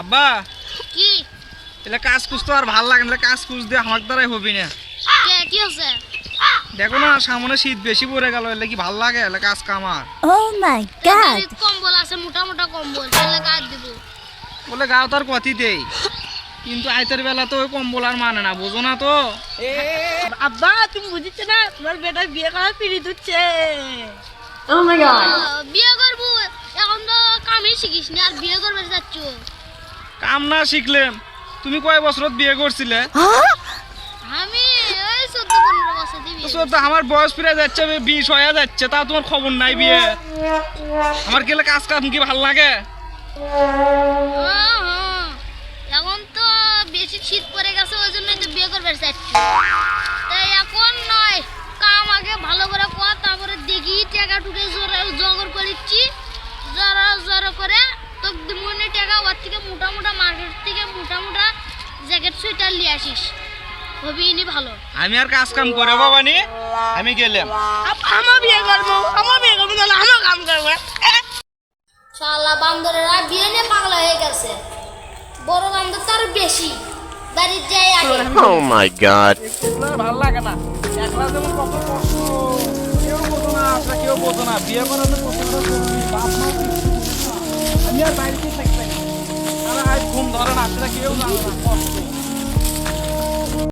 আব্বা কি এলা কাজ কুছ তো আর ভাল লাগে না, কাজ কুছ দিয়ে আমার দ্বারাই হবি না। কি হচ্ছে? দেখো না সামনে শীত বেশি পড়ে গেল, এলে কি ভাল লাগে এলা কাজ কামার। Oh my god! কম্বল আছে, মোটা মোটা কম্বল, তাহলে কাজ দিব। বলে গাও তার কথি দেই, কিন্তু আইতের বেলা তো ওই কম্বল আর মানে না, বোঝো না তো। আব্বা তুমি বুঝিস না, তোমার বেটা বিয়ে করার পিড়ি দিচ্ছে। বিয়ে করবো, এখন তো কামই শিখিস না আর বিয়ে করবে যাচ্ছ। কাম না শিখলেম, তুমি কয় বছরত বিয়ে করছিলে? আমি ওই 14-15 বছর দিবি। তো আমার বয়স ফিরে যাচ্ছে, 20 হয়ে যাচ্ছে, তাও তোমার খবর নাই বিয়ে। আমার গেলে কাজ কাম কি ভাল লাগে? এখন তো বেশি শীত পড়ে গেছে, ওই জন্যই তো বিয়ে করবে যাচ্ছ। তাই এখন নয়, কাম আগে ভালো করে কর, তারপরে দেখি টাকা টুকে জোগাড় করেছি, জড়ো করে তো মনে টাকা ওর থেকে মোটা মোটা মার্কেট থেকে মোটা মোটা জ্যাকেট সোয়েটার নিয়ে আসিস, হবি নি ভালো। আমি আর কাজ কাম করে বাবানি, আমি গেলাম। আমার বিয়ে করবো তাহলে আমার কাম করবো। শালা বান্দরেরা বিয়ে নিয়ে পাগলা হয়ে গেছে, বড় বান্দর তার বেশি বাড়ির যাই আগে। Oh my god. ভাল লাগে না, একলা যেমন কত কষ্ট, কেউ বোঝো না, আপনারা কেউ বোঝো না, বিয়ে করার জন্য কত কষ্ট, বাপ মা আমি আর বাড়িতে থাকতে আর আজ ঘুম ধরে না, আপনারা কেউ জানো না কষ্ট।